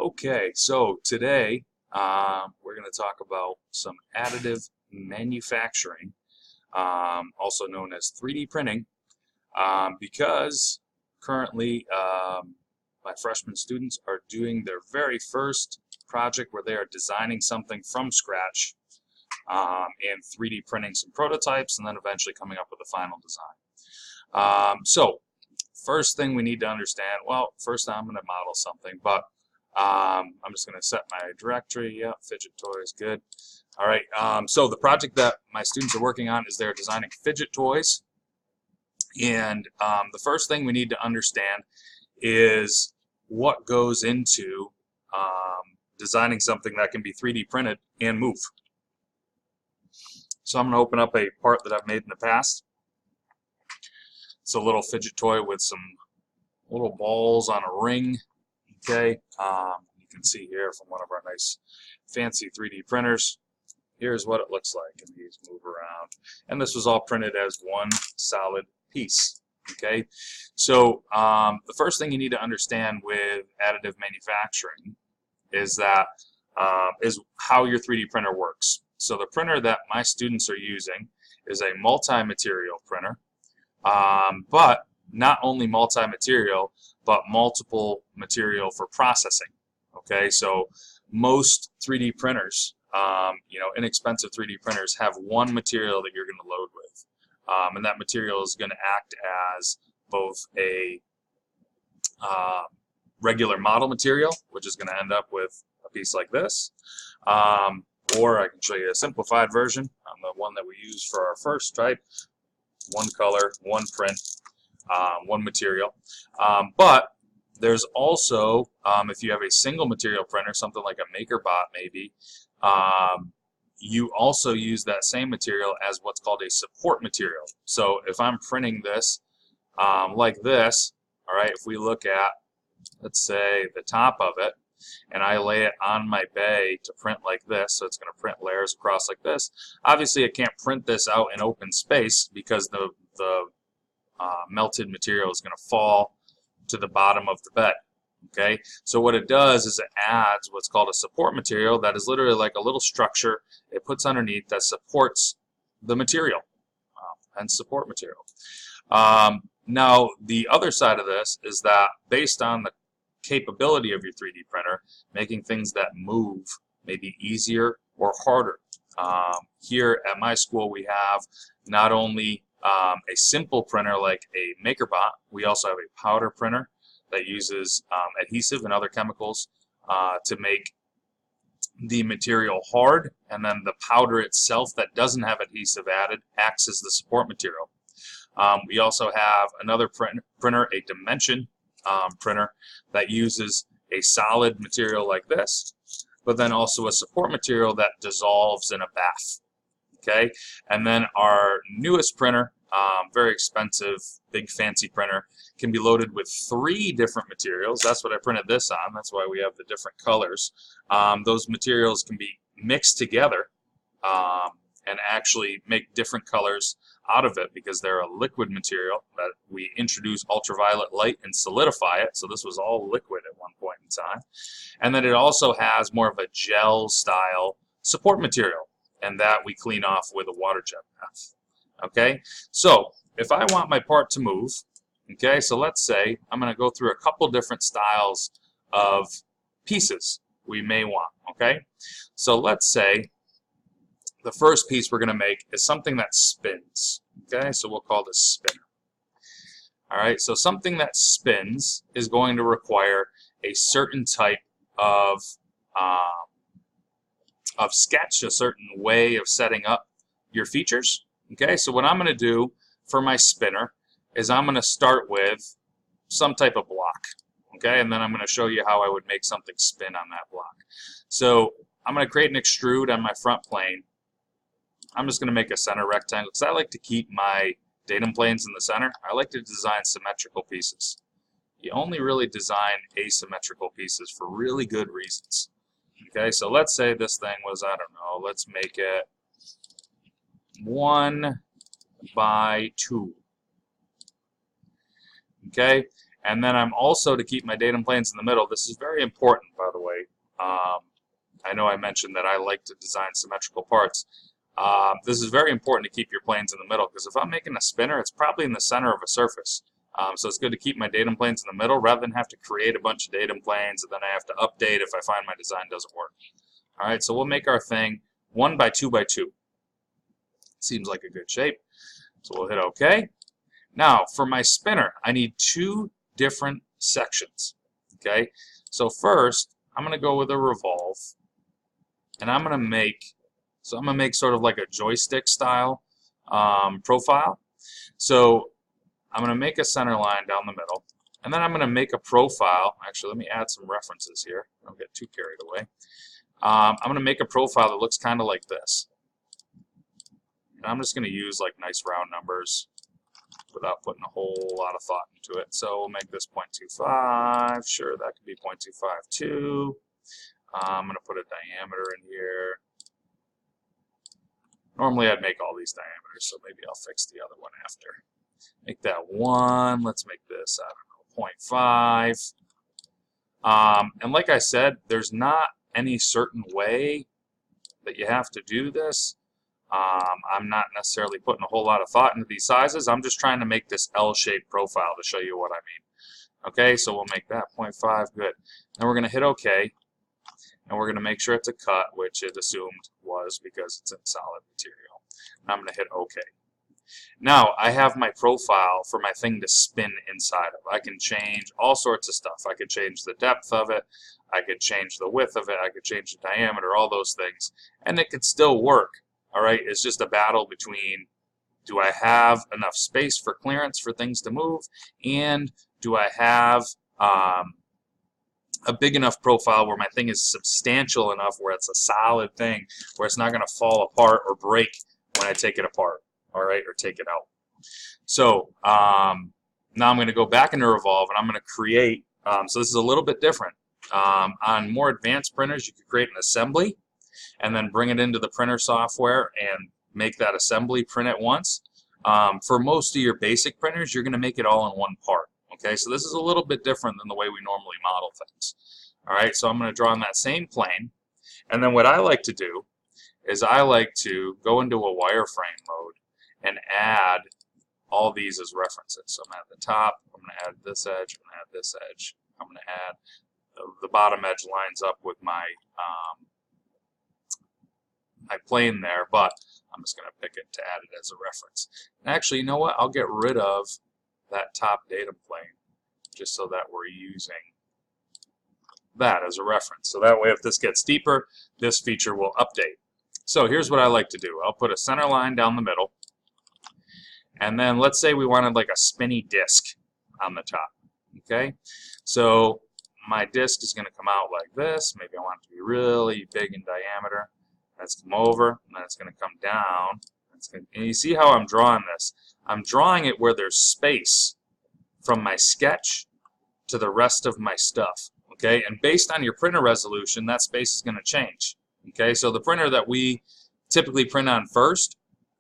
Okay, so today we're going to talk about some additive manufacturing, also known as 3D printing, because currently my freshman students are doing their very first project where they are designing something from scratch and 3D printing some prototypes and then eventually coming up with a final design. So first thing we need to understand, well, first I'm going to model something, but I'm just going to set my directory. Yeah, fidget toys, good. All right, so the project that my students are working on is they're designing fidget toys. And the first thing we need to understand is what goes into designing something that can be 3D printed and move. So I'm going to open up a part that I've made in the past. It's a little fidget toy with some little balls on a ring. Okay, you can see here from one of our nice fancy 3D printers. Here's what it looks like, and these move around. And this was all printed as one solid piece. Okay, so the first thing you need to understand with additive manufacturing is that is how your 3D printer works. So the printer that my students are using is a multi-material printer, but not only multi-material, but multiple material for processing. Okay, so most 3D printers, inexpensive 3D printers have one material that you're going to load with, and that material is going to act as both a regular model material, which is going to end up with a piece like this, or I can show you a simplified version on the one that we use for our first type. One color, one print, one material. But there's also, if you have a single material printer, something like a MakerBot maybe, you also use that same material as what's called a support material. So if I'm printing this like this, all right, if we look at, let's say, the top of it, and I lay it on my bay to print like this, so it's going to print layers across like this. Obviously, I can't print this out in open space because the melted material is going to fall to the bottom of the bed. Okay, so what it does is it adds what's called a support material that is literally like a little structure it puts underneath that supports the material, and support material. Now, the other side of this is that based on the capability of your 3D printer, making things that move may be easier or harder. Here at my school, we have not only a simple printer like a MakerBot, we also have a powder printer that uses adhesive and other chemicals to make the material hard, and then the powder itself that doesn't have adhesive added acts as the support material. We also have another printer, a dimension printer, that uses a solid material like this, but then also a support material that dissolves in a bath. Okay, and then our newest printer, very expensive, big fancy printer, can be loaded with 3 different materials. That's what I printed this on. That's why we have the different colors. Those materials can be mixed together and actually make different colors out of it because they're a liquid material that we introduce ultraviolet light and solidify it. So this was all liquid at one point in time. And then it also has more of a gel style support material, and that we clean off with a water jet bath. Okay, so if I want my part to move, okay, so let's say I'm going to go through a couple different styles of pieces we may want. Okay, so let's say the first piece we're going to make is something that spins. Okay, so we'll call this spinner. All right, so something that spins is going to require a certain type of sketch, a certain way of setting up your features. Okay, so what I'm going to do for my spinner is I'm going to start with some type of block. Okay, and then I'm going to show you how I would make something spin on that block. So I'm going to create an extrude on my front plane. I'm just going to make a center rectangle because I like to keep my datum planes in the center. I like to design symmetrical pieces. You only really design asymmetrical pieces for really good reasons. Okay, so let's say this thing was, I don't know, let's make it 1 by 2. Okay, And then I'm also, to keep my datum planes in the middle, this is very important, by the way. I know I mentioned that I like to design symmetrical parts. This is very important to keep your planes in the middle, because if I'm making a spinner, it's probably in the center of a surface. So it's good to keep my datum planes in the middle rather than have to create a bunch of datum planes and then I have to update if I find my design doesn't work. All right, so we'll make our thing 1 by 2 by 2. Seems like a good shape. So we'll hit OK. Now, for my spinner, I need 2 different sections. Okay, so first, I'm going to go with a revolve, and I'm going to make sort of like a joystick style profile. So I'm going to make a center line down the middle, and then I'm going to make a profile. Actually, let me add some references here. Don't get too carried away. I'm going to make a profile that looks kind of like this. And I'm just going to use like nice round numbers without putting a whole lot of thought into it. So we'll make this 0.25. Sure, that could be 0.252. I'm going to put a diameter in here. Normally I'd make all these diameters, so maybe I'll fix the other one after. Make that 1. Let's make this, I don't know, 0.5. And like I said, there's not any certain way that you have to do this. I'm not necessarily putting a whole lot of thought into these sizes. I'm just trying to make this L-shaped profile to show you what I mean. Okay, so we'll make that 0.5, good. Then we're going to hit OK, and we're going to make sure it's a cut, which it assumed was because it's in solid material. And I'm going to hit OK. Now, I have my profile for my thing to spin inside of. I can change all sorts of stuff. I could change the depth of it. I could change the width of it. I could change the diameter, all those things. And it could still work. All right, it's just a battle between, do I have enough space for clearance for things to move, and do I have a big enough profile where my thing is substantial enough where it's a solid thing, where it's not going to fall apart or break when I take it apart, all right, or take it out. So now I'm going to go back into Revolve, and I'm going to create, so this is a little bit different. On more advanced printers, you could create an assembly, and then bring it into the printer software and make that assembly print at once. For most of your basic printers, you're going to make it all in one part. Okay, so this is a little bit different than the way we normally model things. All right, so I'm going to draw on that same plane, and then what I like to do is I like to go into a wireframe mode and add all these as references. So I'm at the top, I'm going to add this edge, I'm going to add this edge, I'm going to add the bottom edge lines up with my plane there, but I'm just going to pick it to add it as a reference. And actually, you know what? I'll get rid of that top datum plane just so that we're using that as a reference. So that way, if this gets deeper, this feature will update. So here's what I like to do. I'll put a center line down the middle, and then let's say we wanted like a spinny disc on the top. Okay, so my disc is going to come out like this. Maybe I want it to be really big in diameter. That's come over, and then it's going to come down. And you see how I'm drawing this? I'm drawing it where there's space from my sketch to the rest of my stuff. Okay, and based on your printer resolution, that space is going to change. Okay, so the printer that we typically print on first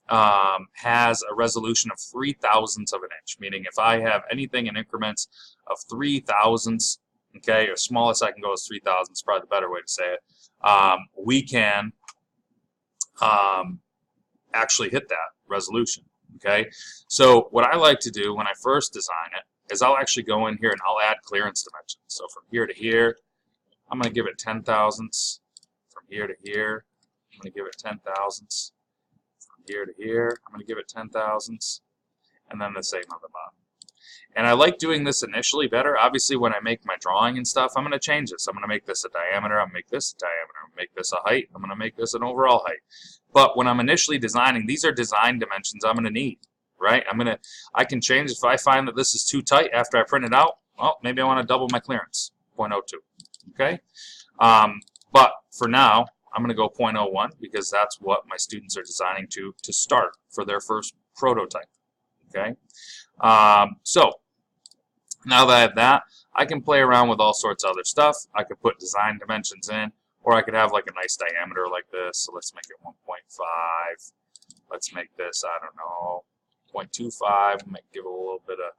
has a resolution of 3/1000ths of an inch, meaning if I have anything in increments of 3/1000ths, okay, or smallest I can go is 3/1000, is probably the better way to say it, we can actually hit that resolution. Okay, so what I like to do when I first design it is I'll actually go in here and I'll add clearance dimensions. So from here to here, I'm going to give it 10/1000ths. From here to here, I'm going to give it 10/1000ths. From here to here, I'm going to give it 10/1000ths, and then the same on the bottom. And I like doing this initially better. Obviously, when I make my drawing and stuff, I'm going to change this. I'm going to make this a diameter. I'm going to make this a diameter. I'm going to make this a height. I'm going to make this an overall height. But when I'm initially designing, these are design dimensions I'm going to need, right? I can change if I find that this is too tight after I print it out. Well, maybe I want to double my clearance, 0.02. Okay. But for now, I'm going to go 0.01 because that's what my students are designing to start for their first prototype. Okay. So now that I have that, I can play around with all sorts of other stuff. I could put design dimensions in, or I could have like a nice diameter like this. So let's make it 1.5. Let's make this, I don't know, 0.25. Might give it a little bit of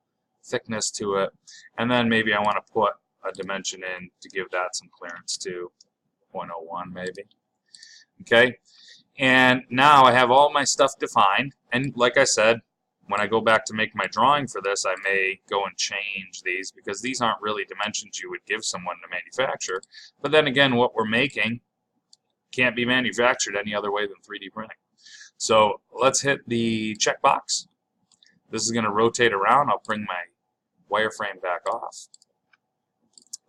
thickness to it, and then maybe I want to put a dimension in to give that some clearance too, 0.01 maybe. Okay, and now I have all my stuff defined, and like I said, when I go back to make my drawing for this, I may go and change these because these aren't really dimensions you would give someone to manufacture. But then again, what we're making can't be manufactured any other way than 3D printing. So let's hit the checkbox. This is going to rotate around. I'll bring my wireframe back off.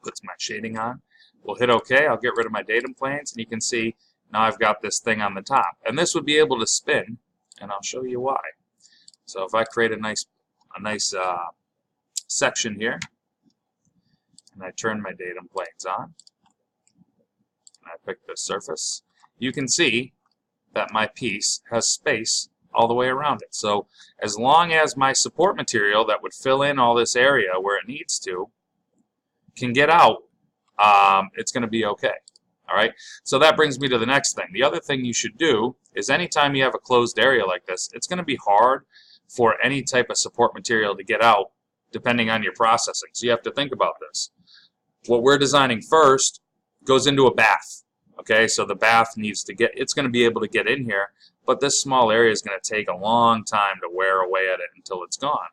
Puts my shading on. We'll hit OK. I'll get rid of my datum planes, and you can see now I've got this thing on the top. And this would be able to spin, and I'll show you why. So if I create a nice section here, and I turn my datum planes on, and I pick this surface, you can see that my piece has space all the way around it. So as long as my support material that would fill in all this area where it needs to can get out, it's going to be okay. All right. So that brings me to the next thing. The other thing you should do is anytime you have a closed area like this, it's going to be hard for any type of support material to get out depending on your processing. So you have to think about this. What we're designing first goes into a bath. Okay, so the bath needs to get, it's going to be able to get in here, but this small area is going to take a long time to wear away at it until it's gone.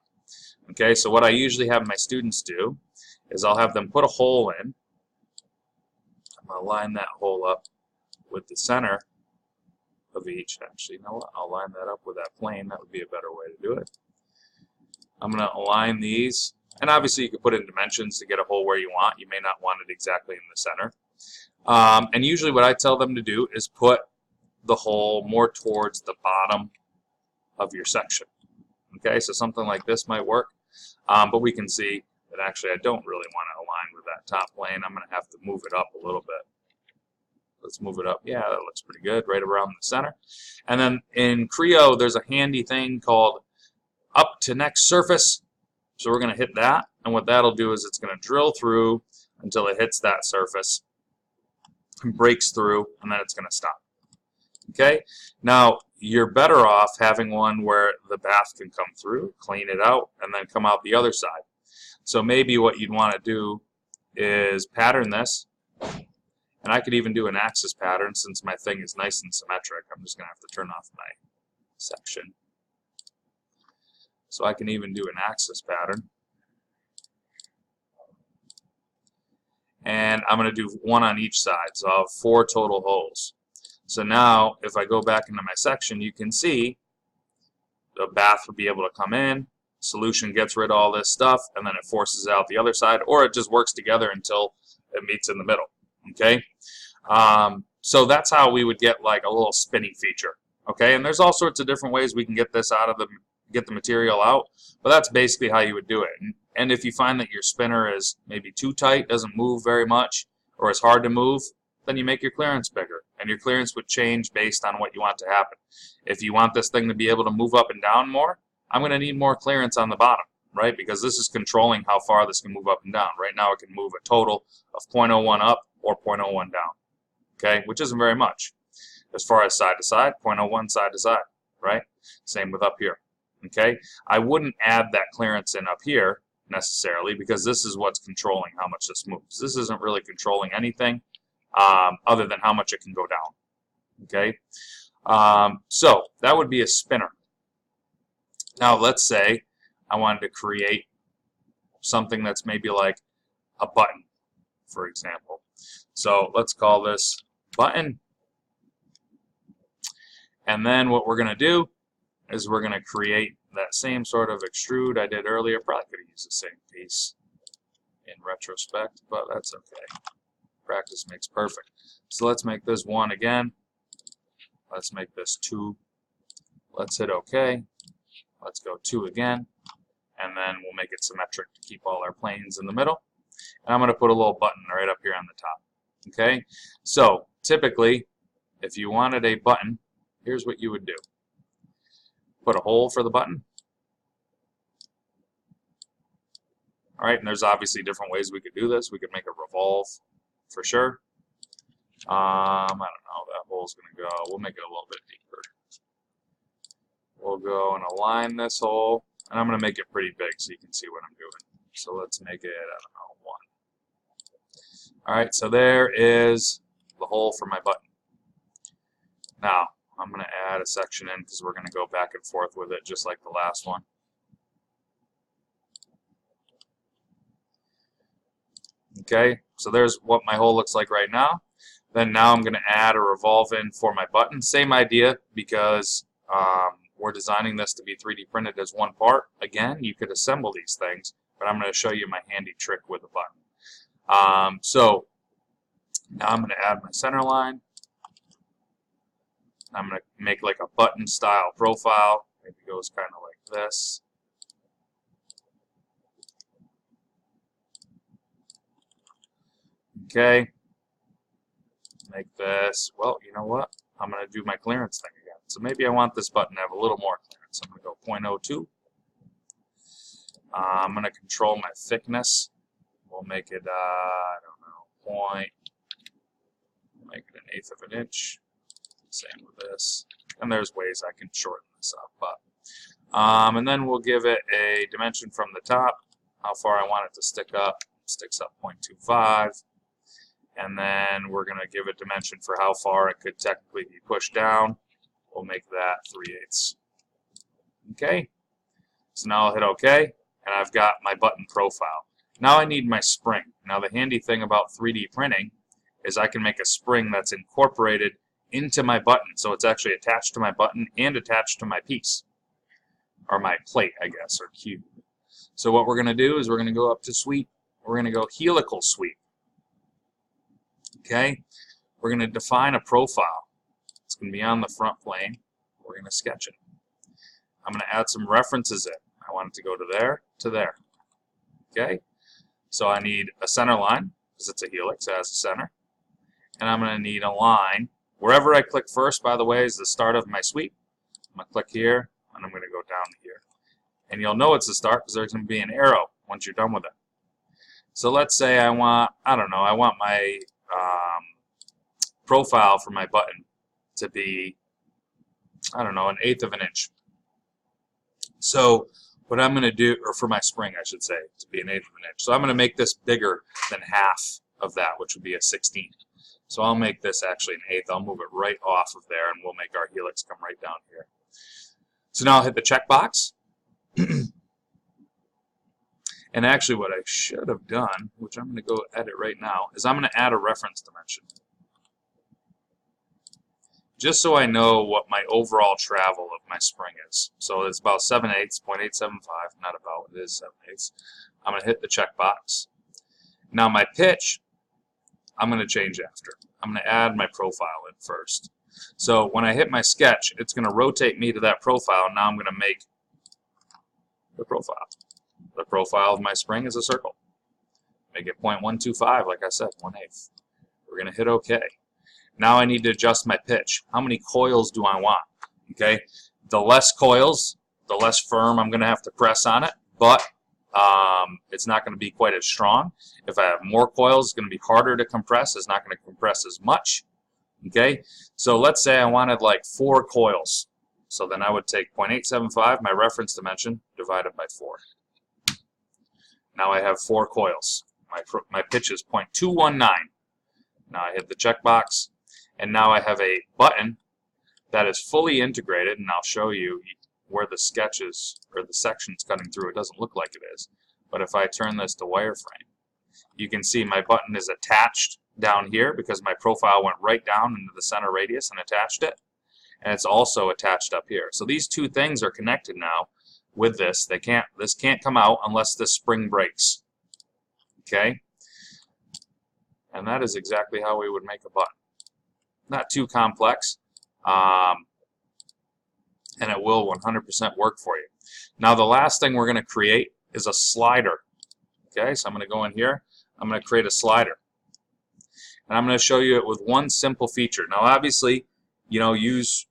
Okay, so what I usually have my students do is I'll have them put a hole in. I'm going to line that hole up with the center of each. Actually, you know what? I'll line that up with that plane. That would be a better way to do it. I'm going to align these, and obviously you can put in dimensions to get a hole where you want. You may not want it exactly in the center. And usually what I tell them to do is put the hole more towards the bottom of your section. Okay, so something like this might work, but we can see that actually I don't really want to align with that top plane. I'm going to have to move it up a little bit. Let's move it up. Yeah, that looks pretty good, right around the center. And then in CREO, there's a handy thing called up to next surface. So we're going to hit that, and what that'll do is it's going to drill through until it hits that surface and breaks through, and then it's going to stop. Okay, now you're better off having one where the bath can come through, clean it out, and then come out the other side. So maybe what you'd want to do is pattern this. And I could even do an axis pattern since my thing is nice and symmetric. I'm just going to have to turn off my section. So I can even do an axis pattern. And I'm going to do one on each side. So I'll have 4 total holes. So now if I go back into my section, you can see the bath will be able to come in, solution gets rid of all this stuff, and then it forces out the other side, or it just works together until it meets in the middle. Okay, so that's how we would get like a little spinning feature. Okay, and there's all sorts of different ways we can get this out of the material out, but that's basically how you would do it. And if you find that your spinner is maybe too tight, doesn't move very much, or is hard to move, then you make your clearance bigger, and your clearance would change based on what you want to happen. If you want this thing to be able to move up and down more, I'm going to need more clearance on the bottom, right? Because this is controlling how far this can move up and down. Right now it can move a total of 0.01 up or 0.01 down, okay, which isn't very much. As far as side to side, 0.01 side to side, right? Same with up here, okay? I wouldn't add that clearance in up here necessarily because this is what's controlling how much this moves. This isn't really controlling anything other than how much it can go down, okay? So that would be a spinner. Now let's say I wanted to create something that's maybe like a button, for example. So let's call this button. And then what we're going to do is we're going to create that same sort of extrude I did earlier. Probably could have used the same piece in retrospect, but that's okay. Practice makes perfect. So let's make this 1 again. Let's make this 2. Let's hit OK. Let's go 2 again. And then we'll make it symmetric to keep all our planes in the middle. And I'm going to put a little button right up here on the top. Okay? So typically, if you wanted a button, here's what you would do. Put a hole for the button. All right, and there's obviously different ways we could do this. We could make a revolve for sure. I don't know, that hole's going to go, we'll make it a little bit deeper. We'll go and align this hole. And I'm going to make it pretty big so you can see what I'm doing. So let's make it, I don't know, 1. Alright, so there is the hole for my button. Now, I'm going to add a section in because we're going to go back and forth with it just like the last one. Okay, so there's what my hole looks like right now. Then now I'm going to add a revolve in for my button. Same idea because we're designing this to be 3D printed as one part. Again, you could assemble these things, but I'm going to show you my handy trick with a button. So now I'm going to add my center line. I'm going to make like a button style profile. Maybe it goes kind of like this. Okay. Make this, well, you know what? I'm going to do my clearance thing again. So maybe I want this button to have a little more clearance. I'm going to go 0.02. I'm going to control my thickness. We'll make it, I don't know, make it 1/8 of an inch. Same with this. And there's ways I can shorten this up. But, and then we'll give it a dimension from the top, how far I want it to stick up. Sticks up 0.25. And then we're going to give a dimension for how far it could technically be pushed down. We'll make that 3/8. Okay? So now I'll hit OK, and I've got my button profile. Now I need my spring. Now the handy thing about 3D printing is I can make a spring that's incorporated into my button. So it's actually attached to my button and attached to my piece. Or my plate, I guess, or cube. So what we're going to do is we're going to go up to sweep. We're going to go helical sweep. Okay, we're going to define a profile. It's going to be on the front plane. We're going to sketch it. I'm going to add some references in. I want it to go to there, to there. Okay, so I need a center line because it's a helix, it has a center. And I'm going to need a line. Wherever I click first, by the way, is the start of my sweep. I'm going to click here, and I'm going to go down here. And you'll know it's the start because there's going to be an arrow once you're done with it. So let's say I want, I don't know, I want my profile for my button to be, I don't know, 1/8 of an inch. So what I'm going to do, or for my spring I should say, to be 1/8 of an inch. So I'm going to make this bigger than half of that, which would be a 16. So I'll make this actually 1/8. I'll move it right off of there and we'll make our helix come right down here. So now I'll hit the checkbox. And actually what I should have done, which I'm going to go edit right now, is I'm going to add a reference dimension. Just so I know what my overall travel of my spring is. So it's about 7/8, 0.875, not about, it is 7/8. I'm going to hit the checkbox. Now my pitch, I'm going to change after. I'm going to add my profile in first. So when I hit my sketch, it's going to rotate me to that profile. Now I'm going to make the profile. The profile of my spring is a circle. Make it 0.125, like I said, 1/8. We're going to hit OK. Now I need to adjust my pitch. How many coils do I want? Okay, the less coils, the less firm I'm going to have to press on it, but it's not going to be quite as strong. If I have more coils, it's going to be harder to compress. It's not going to compress as much. Okay, so let's say I wanted like 4 coils. So then I would take 0.875, my reference dimension, divided by 4. Now I have 4 coils. My pitch is 0.219. Now I hit the checkbox, and now I have a button that is fully integrated, and I'll show you where the sketches or the sections cutting through. It doesn't look like it is. But if I turn this to wireframe, you can see my button is attached down here because my profile went right down into the center radius and attached it. And it's also attached up here. So these two things are connected now with this. This can't come out unless this spring breaks. Okay? And that is exactly how we would make a button. Not too complex. And it will 100% work for you. Now the last thing we're going to create is a slider. Okay, so I'm going to go in here. I'm going to create a slider. And I'm going to show you it with one simple feature. Now obviously, use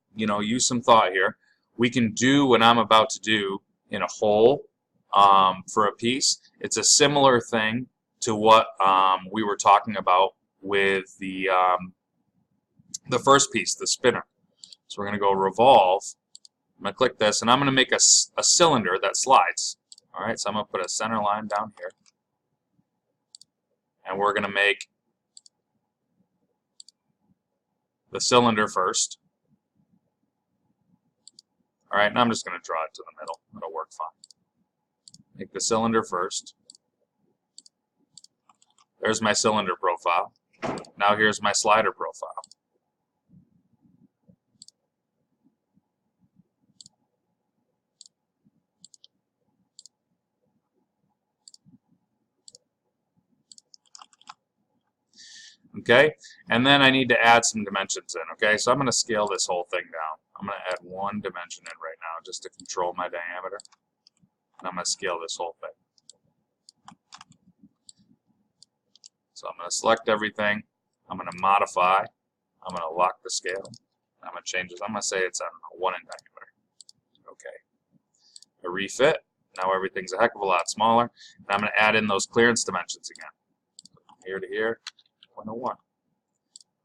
some thought here. We can do what I'm about to do in a hole for a piece. It's a similar thing to what we were talking about with the first piece, the spinner. So we're going to go revolve, I'm going to click this, and I'm going to make a cylinder that slides. All right, so I'm going to put a center line down here, and we're going to make the cylinder first. All right, and I'm just going to draw it to the middle. It'll work fine. Make the cylinder first. There's my cylinder profile. Now here's my slider profile. Okay, and then I need to add some dimensions in. Okay, so I'm going to scale this whole thing down. I'm going to add 1 dimension in right now just to control my diameter. And I'm going to scale this whole thing. So I'm going to select everything. I'm going to modify. I'm going to lock the scale. I'm going to change this. I'm going to say it's, I don't know, 1 in diameter. Okay. I refit. Now everything's a heck of a lot smaller. And I'm going to add in those clearance dimensions again. From here to here, 0.01.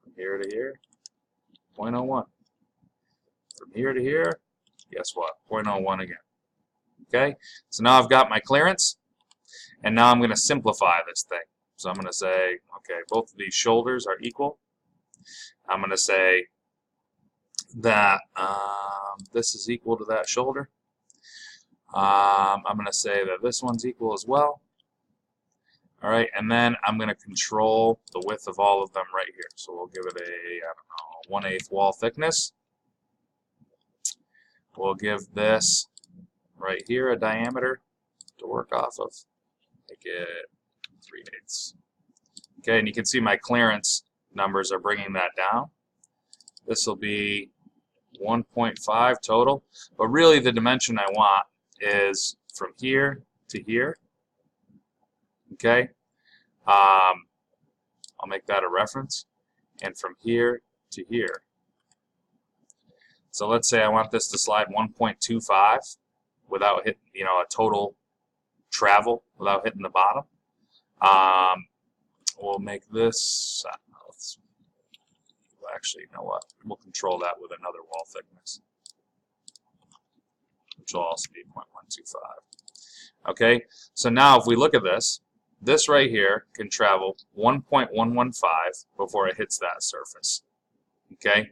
From here to here, 0.01. From here to here, guess what? 0.01 again. Okay? So now I've got my clearance. And now I'm going to simplify this thing. So I'm going to say, okay, both of these shoulders are equal. I'm going to say that this is equal to that shoulder. I'm going to say that this one's equal as well. All right, and then I'm going to control the width of all of them right here. So we'll give it a, I don't know, 1/8 wall thickness. We'll give this right here a diameter to work off of. Make it 3/8. Okay, and you can see my clearance numbers are bringing that down. This will be 1.5 total, but really the dimension I want is from here to here. Okay, I'll make that a reference, and from here to here. So let's say I want this to slide 1.25 without hitting, a total travel without hitting the bottom. We'll make this, actually, you know what? We'll control that with another wall thickness, which will also be 0.125. Okay, so now if we look at this, this right here can travel 1.115 before it hits that surface. Okay,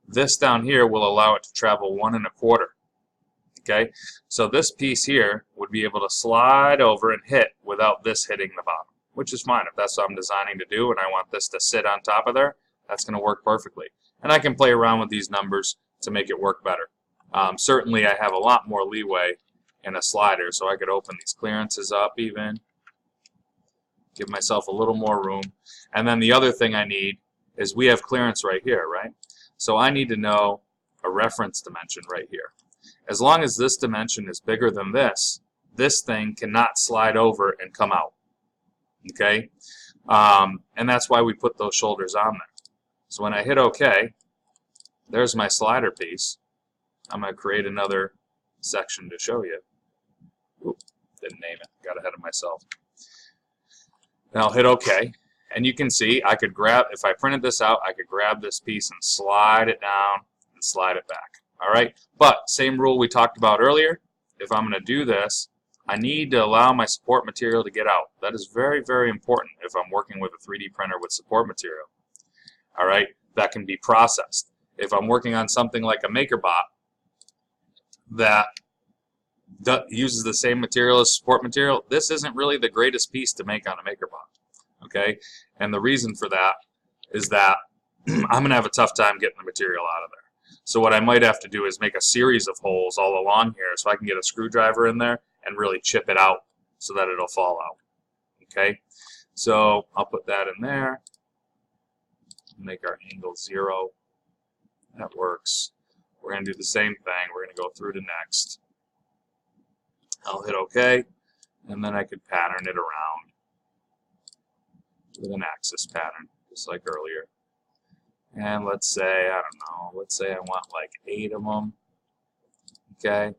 this down here will allow it to travel 1.25. Okay, so this piece here would be able to slide over and hit without this hitting the bottom, which is fine. If that's what I'm designing to do and I want this to sit on top of there, that's going to work perfectly. And I can play around with these numbers to make it work better. Certainly I have a lot more leeway in a slider, so I could open these clearances up even, give myself a little more room. And then the other thing I need is we have clearance right here, right? So I need to know a reference dimension right here. As long as this dimension is bigger than this thing cannot slide over and come out. Okay? And that's why we put those shoulders on there. So when I hit OK, there's my slider piece. I'm going to create another section to show you. Oop, didn't name it. Got ahead of myself. Then I'll hit OK. And you can see I could grab, if I printed this out, I could grab this piece and slide it down and slide it back. All right? But same rule we talked about earlier. If I'm going to do this, I need to allow my support material to get out. That is very, very important if I'm working with a 3D printer with support material. All right? That can be processed. If I'm working on something like a MakerBot that uses the same material as support material, this isn't really the greatest piece to make on a MakerBot. Okay? And the reason for that is that I'm going to have a tough time getting the material out of there. So what I might have to do is make a series of holes all along here so I can get a screwdriver in there and really chip it out so that it'll fall out. Okay? So I'll put that in there. Make our angle 0. That works. We're going to do the same thing. We're going to go through to next. I'll hit OK, and then I could pattern it around with an axis pattern, just like earlier. And let's say, I don't know, let's say I want like 8 of them. Okay,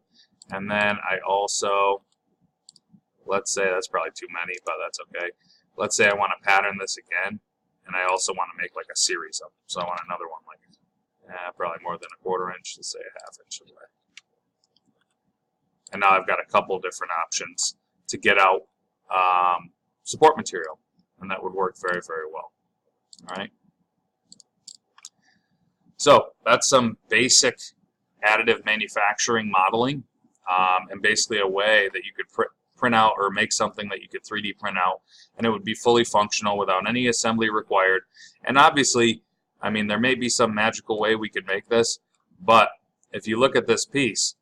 and then I also, let's say that's probably too many, but that's okay. Let's say I want to pattern this again, and I also want to make like a series of them. So I want another one like probably more than 1/4 inch, let's say 1/2 inch away. And now I've got a couple different options to get out support material, and that would work very, very well. All right. So that's some basic additive manufacturing modeling, and basically a way that you could print out or make something that you could 3D print out, and it would be fully functional without any assembly required. And obviously, I mean, there may be some magical way we could make this, but if you look at this piece,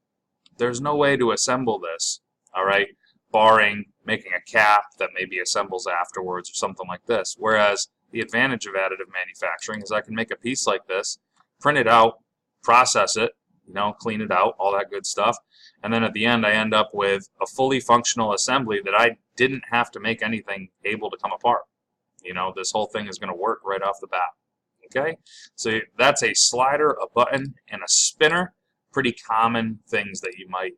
there's no way to assemble this, all right, barring making a cap that maybe assembles afterwards or something like this. Whereas the advantage of additive manufacturing is I can make a piece like this, print it out, process it, you know, clean it out, all that good stuff, and then at the end I end up with a fully functional assembly that I didn't have to make anything able to come apart. You know, this whole thing is going to work right off the bat. Okay, so that's a slider, a button, and a spinner. Pretty common things that you might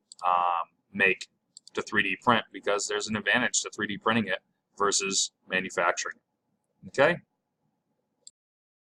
make to 3D print, because there's an advantage to 3D printing it versus manufacturing. Okay.